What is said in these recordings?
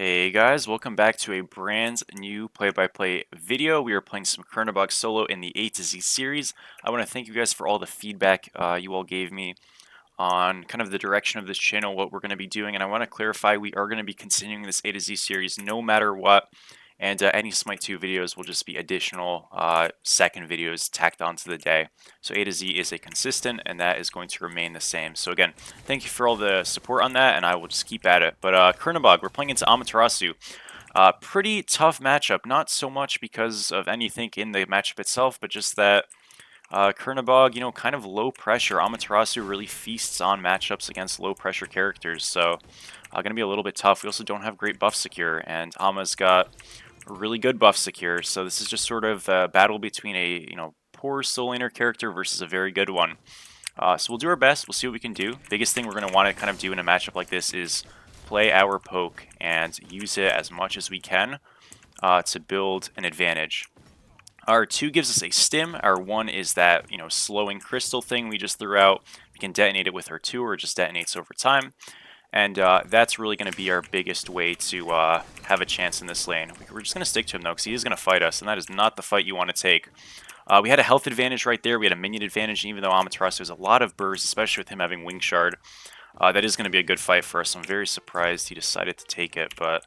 Hey guys, welcome back to a brand new play-by-play video. We are playing some Chernobog solo in the A to Z series. I want to thank you guys for all the feedback you all gave me on kind of the direction of this channel, what we're going to be doing, and I want to clarify we are going to be continuing this A to Z series no matter what, and any Smite 2 videos will just be additional second videos tacked onto the day. So A to Z is a consistent, and that is going to remain the same. So again, thank you for all the support on that, and I will just keep at it. But Chernobog, we're playing into Amaterasu. Pretty tough matchup, not so much because of anything in the matchup itself, but just that Chernobog, kind of low pressure. Amaterasu really feasts on matchups against low pressure characters, so going to be a little bit tough. We also don't have great buff secure, and Ama's got a really good buff secure, so this is just sort of a battle between a poor soul laner character versus a very good one. So we'll do our best. We'll see what we can do. Biggest thing we're going to want to kind of do in a matchup like this is play our poke and use it as much as we can to build an advantage. Our 2 gives us a stim. Our 1 is that, slowing crystal thing we just threw out. We can detonate it with our 2 or it just detonates over time. And that's really going to be our biggest way to have a chance in this lane. We're just going to stick to him, though, because he is going to fight us, and that is not the fight you want to take. We had a health advantage right there. We had a minion advantage, and even though Amaterasu has a lot of bursts, especially with him having Wing Shard, that is going to be a good fight for us. I'm very surprised he decided to take it, but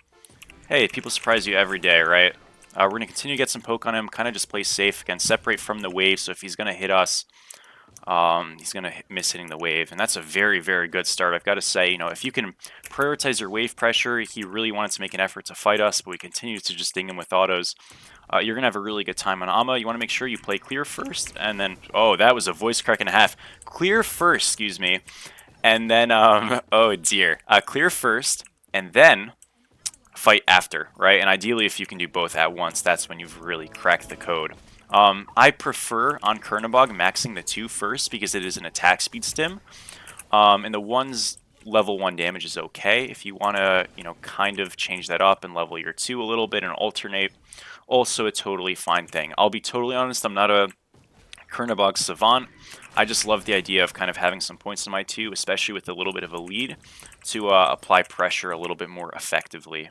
hey, people surprise you every day, right? We're going to continue to get some poke on him, kind of just play safe. Again, separate from the wave, so if he's going to hit us, he's going to miss hitting the wave. And that's a very, very good start. I've got to say, if you can prioritize your wave pressure, he really wanted to make an effort to fight us, but we continue to just ding him with autos. You're going to have a really good time on Ama. You want to make sure you play clear first, and then, oh, that was a voice crack and a half. Clear first, excuse me. And then, oh dear. Clear first, and then fight after, right? And ideally, if you can do both at once, that's when you've really cracked the code. I prefer on Chernobog maxing the 2 first because it is an attack speed stim. And the 1's level 1 damage is okay. If you want to, kind of change that up and level your 2 a little bit and alternate, also a totally fine thing. I'll be totally honest, I'm not a Chernobog savant. I just love the idea of kind of having some points in my 2, especially with a little bit of a lead, to apply pressure a little bit more effectively.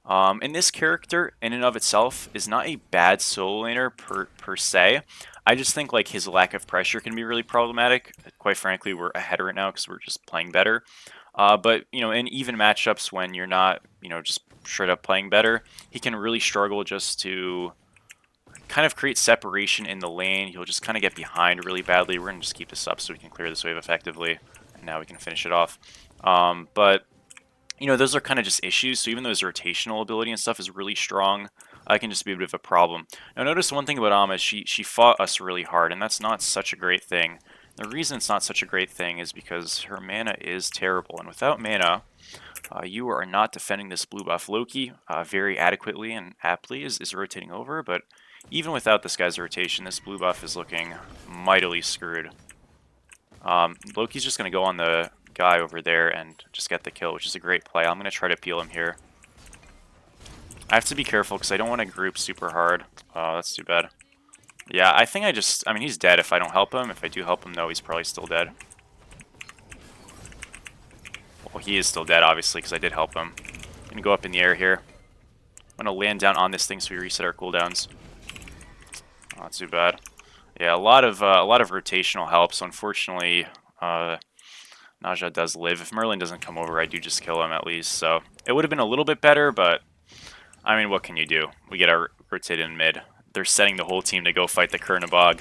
And this character, in and of itself, is not a bad solo laner per se. I just think like his lack of pressure can be really problematic. Quite frankly, we're ahead right now because we're just playing better. But in even matchups when you're not, just straight up playing better, he can really struggle just to kind of create separation in the lane. He'll just kind of get behind really badly. We're gonna just keep this up so we can clear this wave effectively, and now we can finish it off. But those are kind of just issues. So even though his rotational ability and stuff is really strong, I can just be a bit of a problem. Now notice one thing about Ama is she fought us really hard, and that's not such a great thing. The reason it's not such a great thing is because her mana is terrible, and without mana, you are not defending this blue buff. Loki very adequately and aptly is rotating over, but even without this guy's rotation, this blue buff is looking mightily screwed. Loki's just going to go on the guy over there and just get the kill, which is a great play. I'm going to try to peel him here. I have to be careful because I don't want to group super hard. Oh, that's too bad. Yeah, I think I mean, he's dead if I don't help him. If I do help him, though, he's probably still dead. Well, he is still dead, obviously, because I did help him. I'm going to go up in the air here. I'm going to land down on this thing so we reset our cooldowns. Not too bad. Yeah, a lot of rotational help, so unfortunately, Naja does live. If Merlin doesn't come over, I do just kill him at least. So it would have been a little bit better, but I mean, what can you do? We get our rotate in mid. They're setting the whole team to go fight the Chernobog.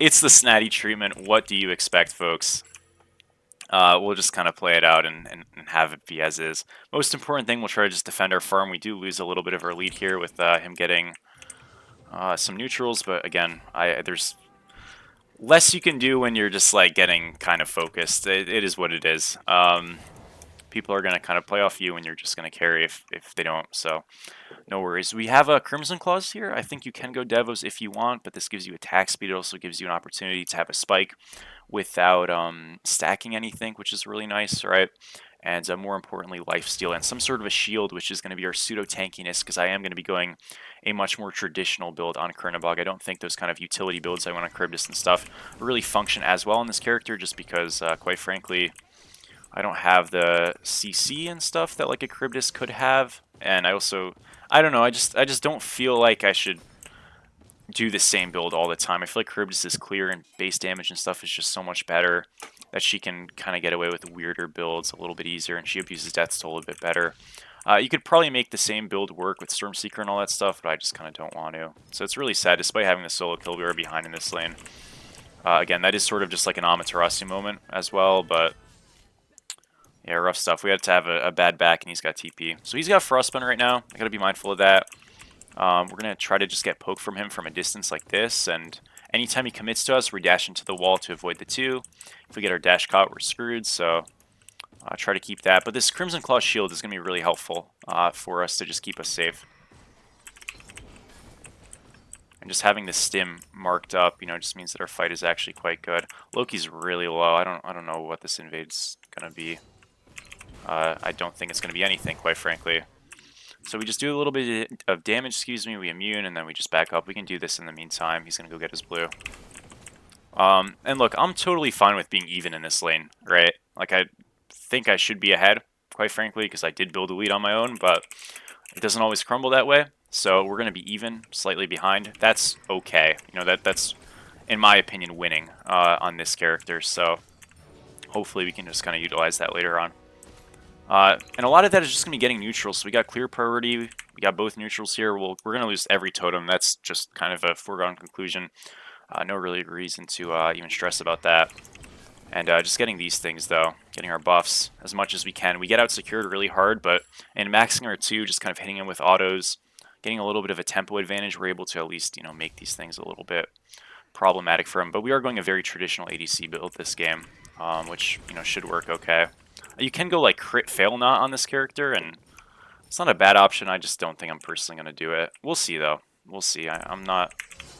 It's the snatty treatment. What do you expect, folks? We'll just kind of play it out and have it be as is. Most important thing, we'll try to just defend our farm. We do lose a little bit of our lead here with him getting some neutrals, but again, there's less you can do when you're just like getting kind of focused. It is what it is. People are going to kind of play off you and you're just going to carry if they don't, so no worries. We have a Crimson Claws here. I think you can go Devos if you want, but this gives you attack speed. It also gives you an opportunity to have a spike without stacking anything, which is really nice, right? And more importantly, lifesteal and some sort of a shield, which is going to be our pseudo-tankiness, because I am going to be going a much more traditional build on Chernobog. I don't think those kind of utility builds I want on Charybdis and stuff really function as well in this character, just because, quite frankly, I don't have the CC and stuff that like a Charybdis could have, and I don't know, I just don't feel like I should do the same build all the time. I feel like Charybdis is clear and base damage and stuff is just so much better that she can kind of get away with weirder builds a little bit easier, and she abuses Death's Toll a bit better. You could probably make the same build work with Stormseeker and all that stuff, but I just kind of don't want to. So it's really sad, despite having the solo kill, we are behind in this lane. Again, that is sort of just like an Amaterasu moment as well, but yeah, rough stuff. We had to have a bad back, and he's got TP. So he's got Frostburn right now. I gotta be mindful of that. We're going to try to just get poke from him from a distance like this, and anytime he commits to us, we dash into the wall to avoid the 2. If we get our dash caught, we're screwed, so try to keep that. But this Crimson Claw shield is going to be really helpful for us to just keep us safe. And just having the stim marked up, you know, just means that our fight is actually quite good. Loki's really low. I don't know what this invade's going to be. I don't think it's going to be anything, quite frankly. So we just do a little bit of damage, we immune, and then we just back up. We can do this in the meantime. He's going to go get his blue. And look, I'm totally fine with being even in this lane, right? Like, I think I should be ahead, quite frankly, because I did build a lead on my own, but it doesn't always crumble that way. So we're going to be even, slightly behind. That's okay. You know, that's, in my opinion, winning on this character. So hopefully we can just kind of utilize that later on. And a lot of that is just going to be getting neutrals. So we got clear priority. We got both neutrals here. We're going to lose every totem. That's just kind of a foregone conclusion. No really reason to even stress about that. And just getting these things, though. Getting our buffs as much as we can. We get out secured really hard, but in maxing our 2, just kind of hitting him with autos, getting a little bit of a tempo advantage, we're able to at least, you know, make these things a little bit problematic for him. But we are going a very traditional ADC build this game, which, you know, should work okay. You can go like crit fail not on this character, and it's not a bad option. I just don't think I'm personally going to do it. We'll see, though. We'll see. I'm not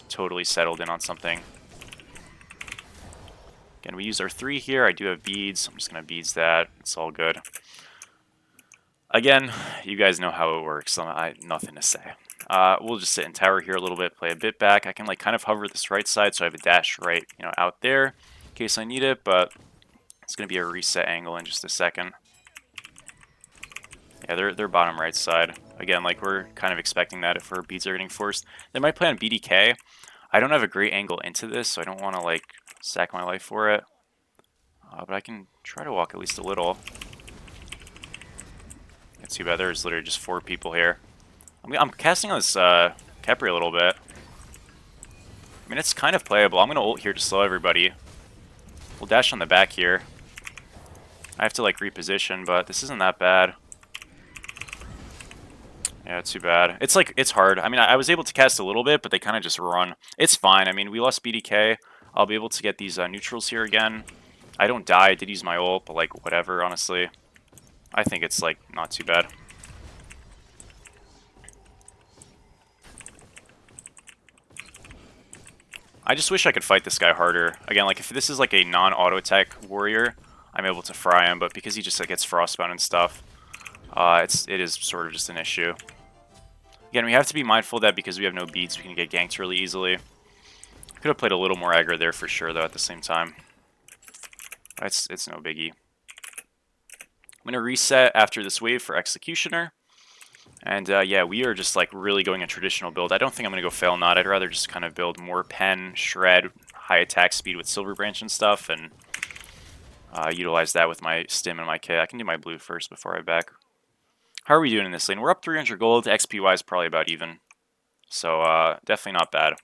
totally settled in on something. Again, we use our 3 here. I do have beads. I'm just going to beads that. It's all good. Again, you guys know how it works. Nothing to say. We'll just sit in tower here a little bit, play a bit back. I can like kind of hover this right side, so I have a dash right, you know, out there in case I need it, but it's going to be a reset angle in just a second. Yeah, they're bottom right side. Again, like we're kind of expecting that if our beads are getting forced. They might play on BDK. I don't have a great angle into this, so I don't want to like sack my life for it. But I can try to walk at least a little. It's too bad there's literally just 4 people here. I'm casting on this Kepri a little bit. I mean, it's kind of playable. I'm going to ult here to slow everybody. We'll dash on the back here. I have to like reposition, but this isn't that bad. Yeah, too bad. It's like, it's hard. I mean, I was able to cast a little bit, but they kind of just run. It's fine. I mean, we lost BDK. I'll be able to get these neutrals here again. I don't die. I did use my ult, but like, whatever, honestly. I think it's like, not too bad. I just wish I could fight this guy harder. Again, like, if this is like a non-auto attack warrior, I'm able to fry him, but because he just like gets frostbound and stuff, it is sort of just an issue. Again, we have to be mindful of that because we have no beads, we can get ganked really easily. Could have played a little more aggro there for sure, though, at the same time. It's no biggie. I'm going to reset after this wave for Executioner. And yeah, we are just like really going a traditional build. I don't think I'm going to go Fail Not. I'd rather just kind of build more Pen, Shred, high attack speed with Silver Branch and stuff, and utilize that with my Stim and my K. I can do my blue first before I back. How are we doing in this lane? We're up 300 gold. XP-wise, probably about even. So definitely not bad.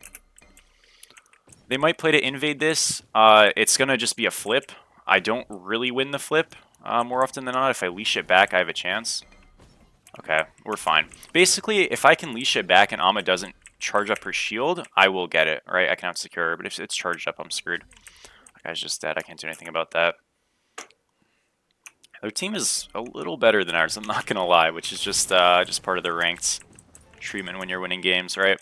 They might play to invade this. It's going to just be a flip. I don't really win the flip more often than not. If I leash it back, I have a chance. Okay, we're fine. Basically, if I can leash it back and Amma doesn't charge up her shield, I will get it, right? I can outsecure her, but if it's charged up, I'm screwed. That guy's just dead. I can't do anything about that. Their team is a little better than ours, I'm not going to lie, which is just part of the ranked treatment when you're winning games, right?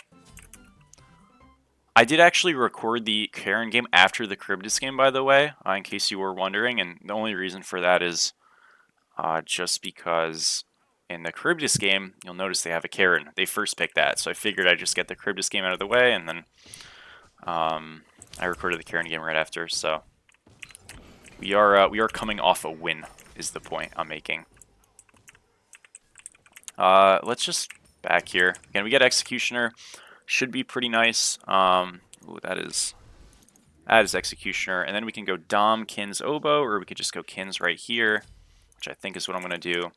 I did actually record the Karen game after the Charybdis game, by the way, in case you were wondering, and the only reason for that is just because in the Charybdis game, you'll notice they have a Karen. They first picked that, so I figured I'd just get the Charybdis game out of the way, and then I recorded the Karen game right after, so we are coming off a win. is the point I'm making. Let's just back here. Again, we get Executioner. Should be pretty nice. Ooh, that is Executioner. And then we can go Dom, Kins, Oboe, or we could just go Kins right here, which I think is what I'm going to do.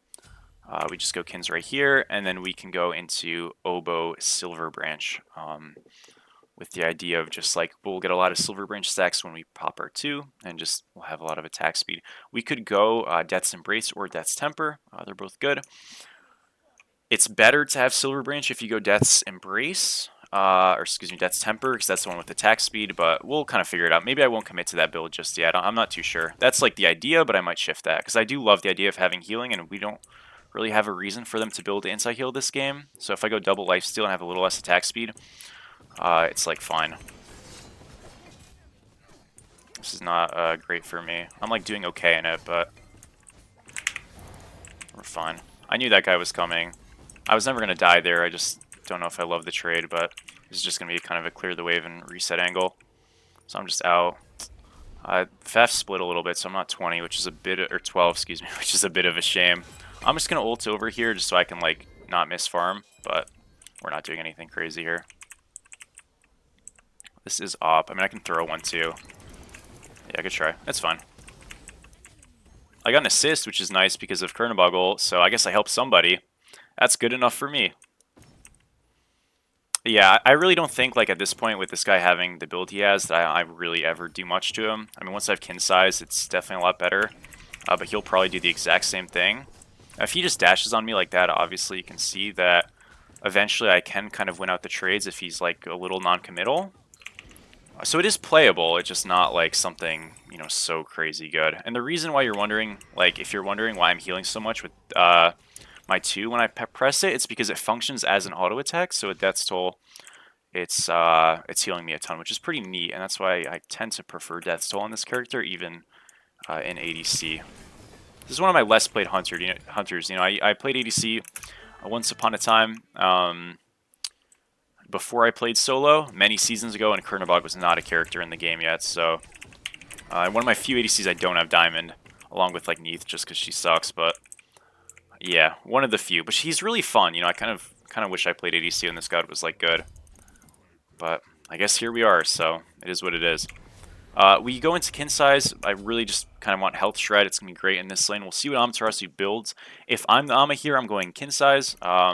We just go Kins right here, and then we can go into Oboe, Silver Branch. With the idea of just like, we'll get a lot of Silver Branch stacks when we pop our 2, and just we'll have a lot of attack speed. We could go Death's Embrace or Death's Temper. They're both good. It's better to have Silver Branch if you go Death's Embrace, or excuse me, Death's Temper, because that's the one with attack speed, but we'll kind of figure it out. Maybe I won't commit to that build just yet. I'm not too sure. That's like the idea, but I might shift that, because I do love the idea of having healing, and we don't really have a reason for them to build anti-heal this game. So if I go double lifesteal and have a little less attack speed, it's like fine. This is not great for me. I'm like doing okay in it, but we're fine. I knew that guy was coming. I was never going to die there. I just don't know if I love the trade, but this is just going to be kind of a clear the wave and reset angle. So I'm just out. FF split a little bit, so I'm not 20, which is a bit, or 12, excuse me, which is a bit of a shame. I'm just going to ult over here just so I can like not miss farm, but we're not doing anything crazy here. This is op. I mean, I can throw one too. Yeah, I could try. That's fine. I got an assist, which is nice because of Chernobog ult, so I guess I helped somebody. That's good enough for me. Yeah, I really don't think, like, at this point, with this guy having the build he has, that I really ever do much to him. I mean, once I have kin size, it's definitely a lot better. But he'll probably do the exact same thing. If he just dashes on me like that, obviously you can see that eventually I can kind of win out the trades if he's, like, a little non-committal. So it is playable, it's just not, like, something, you know, so crazy good. And the reason why you're wondering, like, if you're wondering why I'm healing so much with my 2 when I press it, it's because it functions as an auto attack. So with Death's Toll, it's healing me a ton, which is pretty neat, and that's why I tend to prefer Death's Toll on this character, even in ADC. This is one of my less played hunters. You know, I played ADC once upon a time before I played solo, many seasons ago, and Chernobog was not a character in the game yet. So one of my few ADCs I don't have Diamond, along with like Neith, just because she sucks, but. Yeah, one of the few, but he's really fun. You know, I kind of wish I played ADC and this god was like good. But I guess here we are, so it is what it is. We go into kin size. I really just kind of want health shred. It's gonna be great in this lane. We'll see what Amaterasu builds. If I'm the Ama here, I'm going kin size. I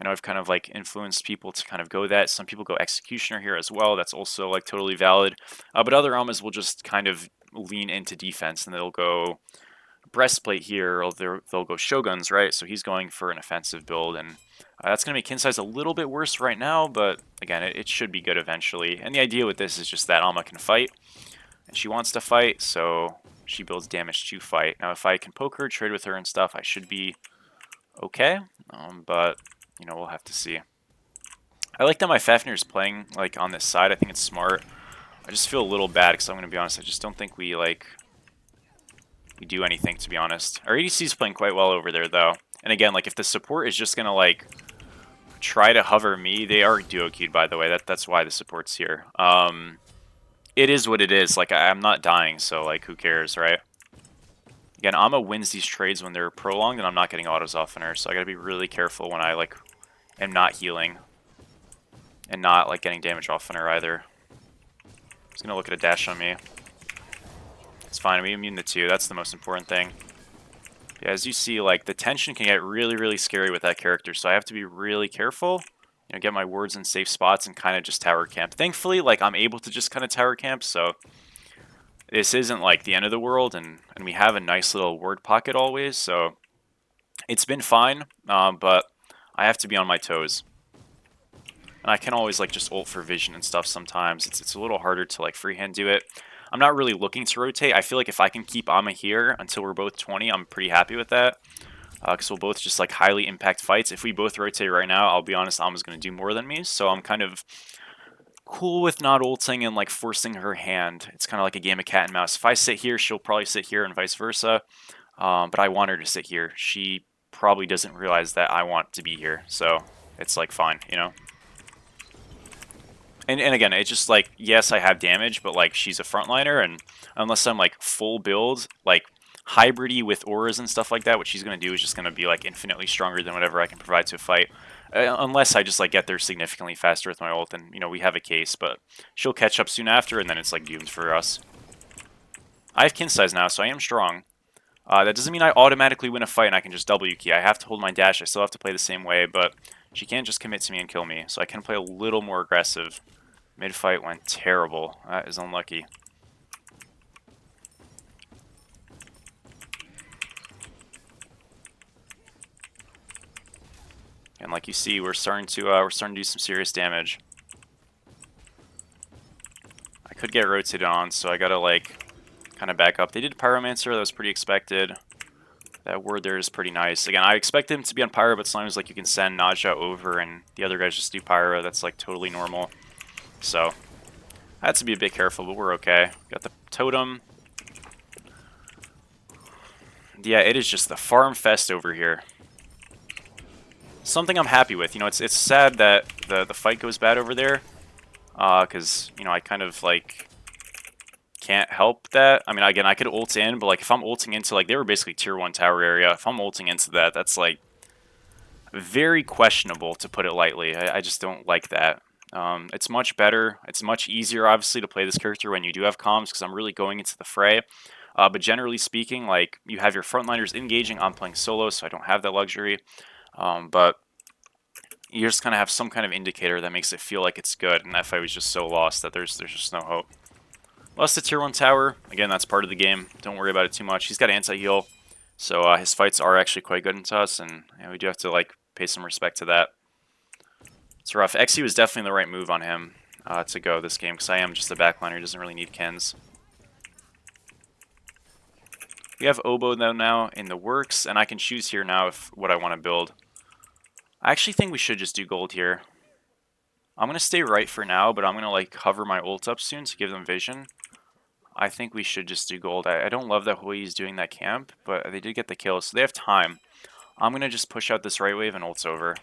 know I've kind of like influenced people to kind of go that. Some people go Executioner here as well. That's also like totally valid. But other Amas will just kind of lean into defense and they'll go Breastplate here, or they'll go Shoguns, right? So he's going for an offensive build, and that's going to make kin size a little bit worse right now, but again, it should be good eventually. And the idea with this is just that Alma can fight, and she wants to fight, so she builds damage to fight. Now, if I can poke her, trade with her and stuff, I should be okay, but, you know, we'll have to see. I like that my Fafnir is playing, like, on this side. I think it's smart. I just feel a little bad, because I'm going to be honest, I just don't think we, like... we do anything, to be honest. Our ADC is playing quite well over there, though. And again, like, if the support is just going to, like, try to hover me, they are duo queued, by the way. That's why the support's here. It is what it is. Like, I'm not dying, so, like, who cares, right? Again, Ama wins these trades when they're prolonged, and I'm not getting autos off on her, so I gotta be really careful when I, like, am not healing. And not, like, getting damage off on her, either. He's gonna look at a dash on me. It's fine, we immune the 2, that's the most important thing. Yeah, as you see, like, the tension can get really, really scary with that character, so I have to be really careful, you know, get my wards in safe spots and kind of just tower camp. Thankfully, like, I'm able to just kind of tower camp, so this isn't, like, the end of the world, and we have a nice little ward pocket always, so it's been fine, but I have to be on my toes. And I can always, like, just ult for vision and stuff sometimes. It's a little harder to, like, freehand do it. I'm not really looking to rotate. I feel like if I can keep Ama here until we're both 20, I'm pretty happy with that. Because we'll both just like highly impact fights. If we both rotate right now, I'll be honest, Ama's going to do more than me. So I'm kind of cool with not ulting and like forcing her hand. It's kind of like a game of cat and mouse. If I sit here, she'll probably sit here and vice versa. But I want her to sit here. She probably doesn't realize that I want to be here. So it's like fine, you know? And again, it's just like, yes, I have damage, but like she's a frontliner, and unless I'm like full build, like hybridy with auras and stuff like that, what she's going to do is just going to be like infinitely stronger than whatever I can provide to a fight. Unless I just like get there significantly faster with my ult, and you know we have a case, but she'll catch up soon after, and then it's like doomed for us. I have kin size now, so I am strong. That doesn't mean I automatically win a fight and I can just W key. I have to hold my dash. I still have to play the same way, but she can't just commit to me and kill me, so I can play a little more aggressive. Mid-fight went terrible. That is unlucky. And like you see, we're starting to do some serious damage. I could get rotated on, so I gotta like kind of back up. They did Pyromancer, that was pretty expected. That ward there is pretty nice. Again, I expect him to be on Pyro, but sometimes like you can send Naja over and the other guys just do Pyro. That's like totally normal. So I had to be a bit careful, but we're okay. Got the totem. Yeah, it is just the farm fest over here. Something I'm happy with. You know, it's sad that the fight goes bad over there, because you know I kind of like can't help that. I mean, again, I could ult in, but like if I'm ulting into like they were basically tier 1 tower area. If I'm ulting into that, that's like very questionable to put it lightly. I just don't like that. It's much better. It's much easier, obviously, to play this character when you do have comms because I'm really going into the fray. But generally speaking, like you have your frontliners engaging. I'm playing solo, so I don't have that luxury. But you just kind of have some kind of indicator that makes it feel like it's good. And that fight was just so lost that there's just no hope. Lost the tier 1 tower. Again, that's part of the game. Don't worry about it too much. He's got anti-heal, so his fights are actually quite good into us, and you know, we do have to like pay some respect to that. It's rough. Xe was definitely the right move on him to go this game, because I am just a backliner who doesn't really need Kens. We have Oboe though now in the works, and I can choose here now if what I want to build. I actually think we should just do gold here. I'm going to stay right for now, but I'm going to like hover my ult up soon to give them vision. I think we should just do gold. I don't love that Hui is doing that camp, but they did get the kill, so they have time. I'm going to just push out this right wave and ult's over.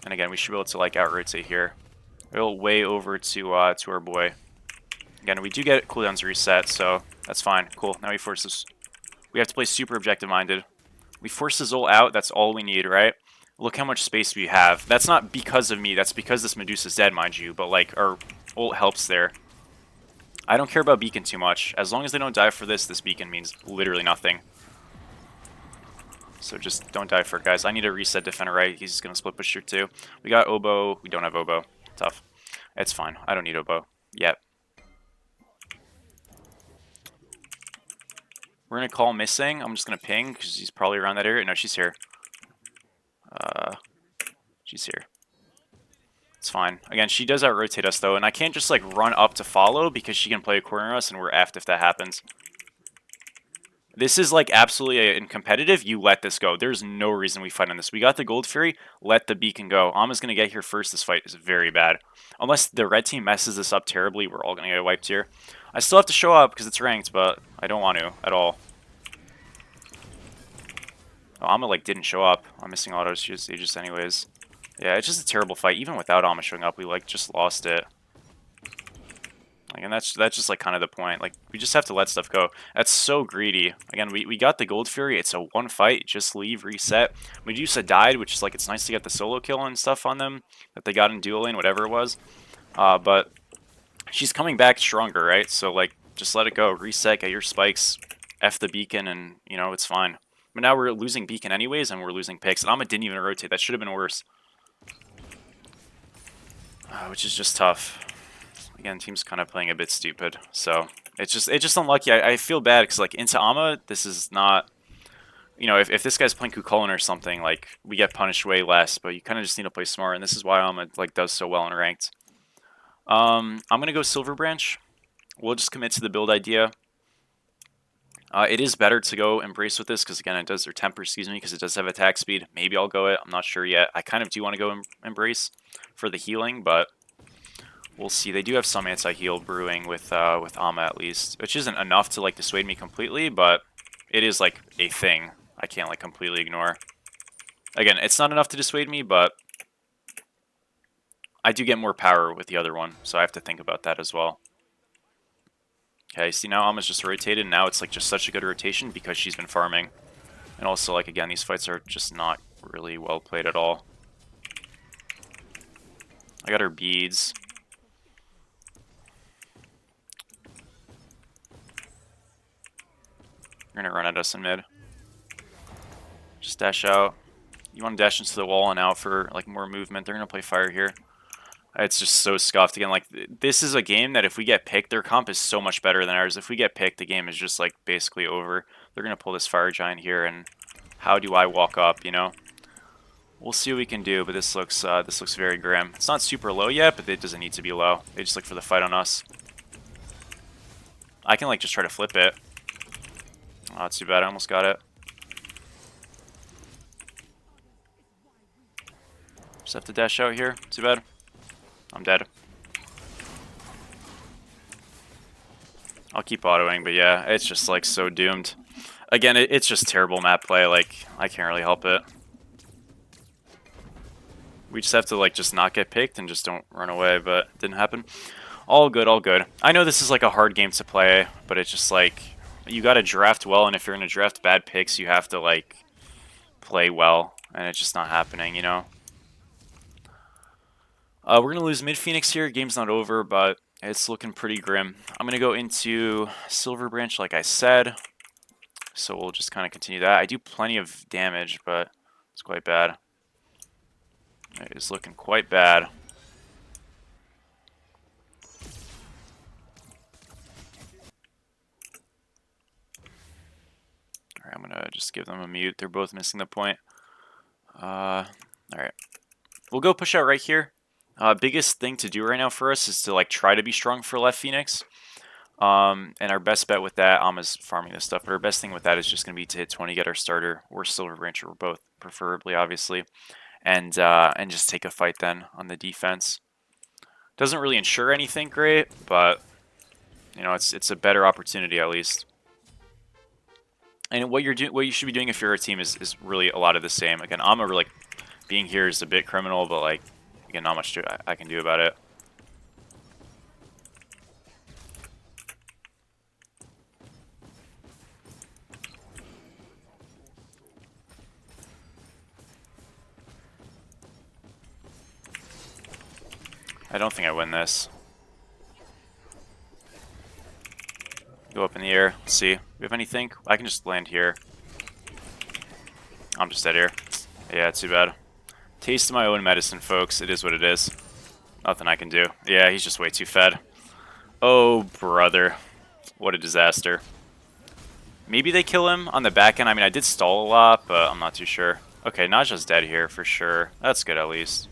And again, we should be able to like out-rotate here. We'll way over to our boy. Again, we do get cooldowns reset, so that's fine. Cool. Now we force this. We have to play super objective-minded. We force the Zol out. That's all we need, right? Look how much space we have. That's not because of me. That's because this Medusa's dead, mind you. But like our ult helps there. I don't care about beacon too much. As long as they don't die for this, this beacon means literally nothing. So just don't die for it, guys. I need a reset defender, right? He's going to split push here too. We got Oboe. We don't have Oboe. Tough. It's fine. I don't need Oboe yet. We're going to call missing. I'm just going to ping because he's probably around that area. No, she's here. She's here. It's fine. Again, she does out-rotate us though, and I can't just like run up to follow because she can play a corner us and we're effed if that happens. This is like absolutely in competitive, you let this go. There's no reason we fight on this. We got the Gold Fury, let the beacon go. Ama's going to get here first. This fight is very bad. Unless the red team messes this up terribly, we're all going to get wiped here. I still have to show up because it's ranked, but I don't want to at all. Oh, Ama like didn't show up. I'm missing autos. She's Aegis anyways. Yeah, it's just a terrible fight. Even without Ama showing up, we like just lost it. Like, and that's just like kind of the point. Like we just have to let stuff go. That's so greedy. Again, we got the Gold Fury. It's a one fight. Just leave, reset. Medusa died, which is like it's nice to get the solo kill and stuff on them that they got in dual lane, whatever it was. But she's coming back stronger, right? So like just let it go. Reset, get your spikes, F the beacon, and you know it's fine. But now we're losing beacon anyways, and we're losing picks. And Ama didn't even rotate. That should have been worse. Which is just tough. Again, team's kind of playing a bit stupid, so it's just unlucky. I feel bad because like into Ama, this is not, you know, if this guy's playing Kukulkan or something, like we get punished way less. But you kind of just need to play smart, and this is why Ama like does so well in ranked. I'm gonna go Silver Branch. We'll just commit to the build idea. It is better to go Embrace with this because again, it does, or Temper, excuse me, because it does have attack speed. Maybe I'll go it. I'm not sure yet. I kind of do want to go Embrace for the healing, but we'll see. They do have some anti-heal brewing with Ama at least, which isn't enough to like dissuade me completely, but it is like a thing I can't like completely ignore. Again, it's not enough to dissuade me, but I do get more power with the other one, so I have to think about that as well. Okay, see now Alma's just rotated, and now it's like just such a good rotation because she's been farming. And also, like, again, these fights are just not really well played at all. I got her beads. They're gonna run at us in mid. Just dash out. You want to dash into the wall and out for like more movement. They're gonna play fire here. It's just so scuffed again. Like, this is a game that if we get picked, their comp is so much better than ours. If we get picked, the game is just like basically over. They're gonna pull this fire giant here, and how do I walk up? You know, we'll see what we can do. But this looks very grim. It's not super low yet, but it doesn't need to be low. They just look for the fight on us. I can like just try to flip it. Oh, that's too bad. I almost got it. Just have to dash out here. Too bad. I'm dead. I'll keep autoing, but yeah, it's just like so doomed. Again, it's just terrible map play. Like, I can't really help it. We just have to like just not get picked and just don't run away, but it didn't happen. All good, all good. I know this is like a hard game to play, but it's just like you gotta draft well, and if you're gonna draft bad picks, you have to like play well, and it's just not happening, you know? We're gonna lose mid Phoenix here. Game's not over, but it's looking pretty grim. I'm gonna go into Silver Branch, like I said. So we'll just kind of continue that. I do plenty of damage, but it's quite bad. It is looking quite bad. Alright, I'm gonna just give them a mute. They're both missing the point. Alright. We'll go push out right here. Biggest thing to do right now for us is to like try to be strong for left Phoenix. And our best bet with that, Alma's farming this stuff, but our best thing with that is just going to be to hit 20, get our starter, or Silver Branch, or both, preferably, obviously, and just take a fight then on the defense. Doesn't really ensure anything great, but you know, it's a better opportunity at least. And what you should be doing if you're a team is really a lot of the same. Again, Alma like being here is a bit criminal, but like again, not much I can do about it. I don't think I win this. Go up in the air. Let's see. We have anything? I can just land here. I'm just dead here. Yeah, too bad. Taste of my own medicine, folks. It is what it is. Nothing I can do. Yeah, he's just way too fed. Oh, brother. What a disaster. Maybe they kill him on the back end. I mean, I did stall a lot, but I'm not too sure. Okay, Naja's dead here for sure. That's good at least.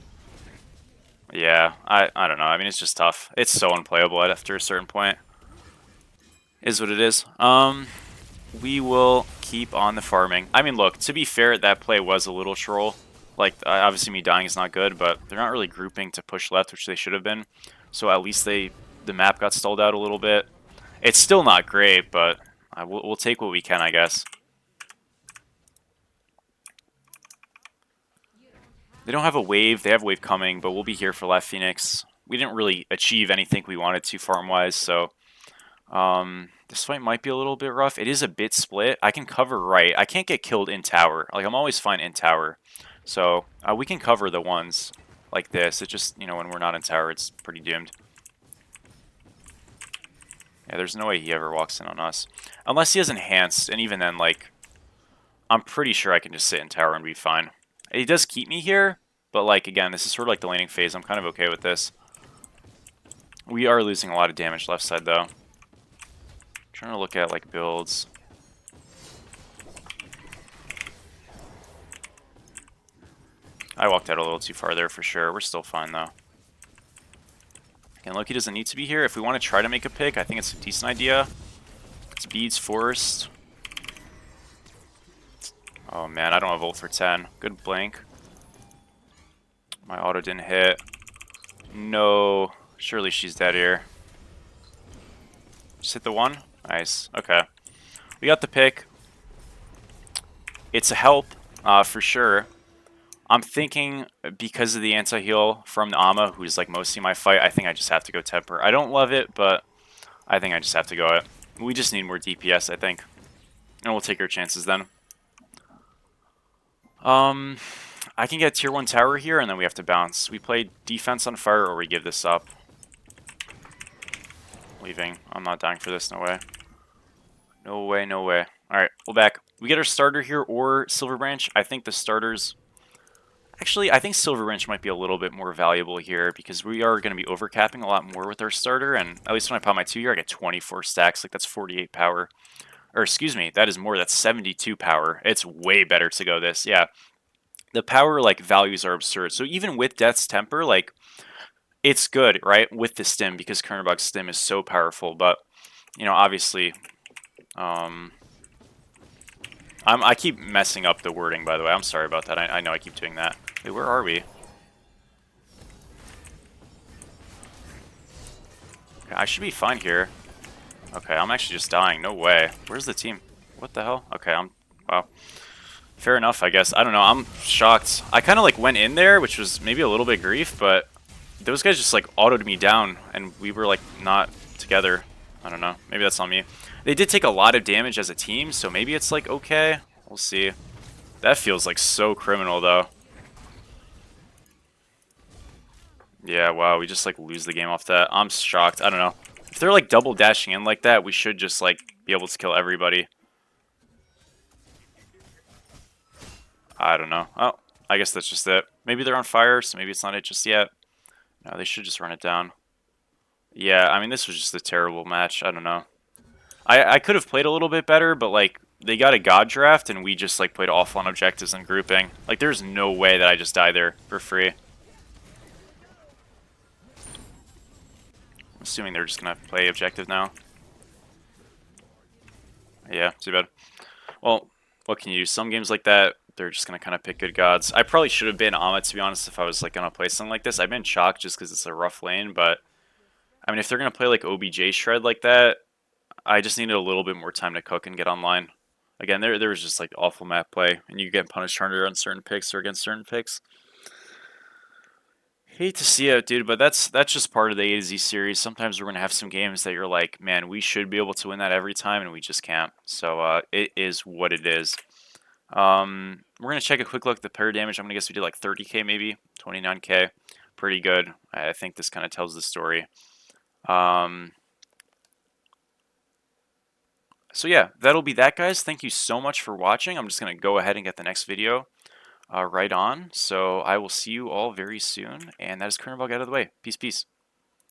Yeah, I don't know. I mean, it's just tough. It's so unplayable after a certain point. Is what it is. We will keep on the farming. I mean, look, to be fair, that play was a little troll. Like, obviously me dying is not good, but they're not really grouping to push left, which they should have been. So at least the map got stalled out a little bit. It's still not great, but we'll take what we can, I guess. They don't have a wave. They have a wave coming, but we'll be here for left Phoenix. We didn't really achieve anything we wanted to farm-wise, so this fight might be a little bit rough. It is a bit split. I can cover right. I can't get killed in tower. Like, I'm always fine in tower. So we can cover the ones like this. It just, you know, when we're not in tower, it's pretty doomed. Yeah, there's no way he ever walks in on us. Unless he has enhanced, and even then, like, I'm pretty sure I can just sit in tower and be fine. He does keep me here, but, like, again, this is sort of like the laning phase. I'm kind of okay with this. We are losing a lot of damage left side, though. Trying to look at, like, builds. I walked out a little too far there for sure. We're still fine, though. And Loki doesn't need to be here. If we want to try to make a pick, I think it's a decent idea. It's beads forced. Oh man, I don't have ult for 10. Good blink. My auto didn't hit. No. Surely she's dead here. Just hit the one? Nice. Okay. We got the pick. It's a help, for sure. I'm thinking because of the anti-heal from the Ama, who's like mostly my fight, I think I just have to go Temper. I don't love it, but I think I just have to go it. We just need more DPS, I think. And we'll take our chances then. I can get tier 1 tower here, and then we have to bounce. We play defense on fire, or we give this up. Leaving. I'm not dying for this, no way. No way, no way. Alright, we'll back. We get our starter here, or Silver Branch. I think the starters... Actually, I think Silver Branch might be a little bit more valuable here, because we are going to be overcapping a lot more with our starter, and at least when I pop my 2-year, I get 24 stacks. Like, that's 48 power. Or, excuse me, that is more. That's 72 power. It's way better to go this, yeah. The power, like, values are absurd. So even with Death's Temper, like, it's good, right, with the stim, because Chernobog's stim is so powerful, but, you know, obviously, I keep messing up the wording, by the way. I'm sorry about that. I know I keep doing that. Wait, where are we? Okay, I should be fine here. Okay, I'm actually just dying. No way. Where's the team? What the hell? Okay, wow. Fair enough, I guess. I don't know. I'm shocked. I kind of, like, went in there, which was maybe a little bit grief, but those guys just, like, autoed me down, and we were, like, not together. I don't know. Maybe that's on me. They did take a lot of damage as a team, so maybe it's, like, okay. We'll see. That feels, like, so criminal, though. Yeah, wow, we just, like, lose the game off that. I'm shocked. I don't know. If they're, like, double dashing in like that, we should just, like, be able to kill everybody. I don't know. Oh, I guess that's just it. Maybe they're on fire, so maybe it's not it just yet. No, they should just run it down. Yeah, I mean, this was just a terrible match. I don't know. I could have played a little bit better, but, like, they got a God draft, and we just, like, played awful on objectives and grouping. Like, there's no way that I just die there for free. I'm assuming they're just going to play objective now. Yeah, too bad. Well, what can you do? Some games like that, they're just going to kind of pick good gods. I probably should have been Amit, to be honest, if I was, like, going to play something like this. I've been Chalk just because it's a rough lane, but, I mean, if they're going to play, like, OBJ Shred like that, I just needed a little bit more time to cook and get online. Again, there was just, like, awful map play, and you get punished harder on certain picks or against certain picks. Hate to see it, dude, but that's just part of the A to Z series. Sometimes we're going to have some games that you're like, man, we should be able to win that every time, and we just can't. So it is what it is. We're going to check a quick look at the player damage. I'm going to guess we did like 30k maybe, 29k. Pretty good. I think this kind of tells the story. So yeah, that'll be that, guys. Thank you so much for watching. I'm just going to go ahead and get the next video right on. So I will see you all very soon. And that is Chernobog out of the way. Peace, peace.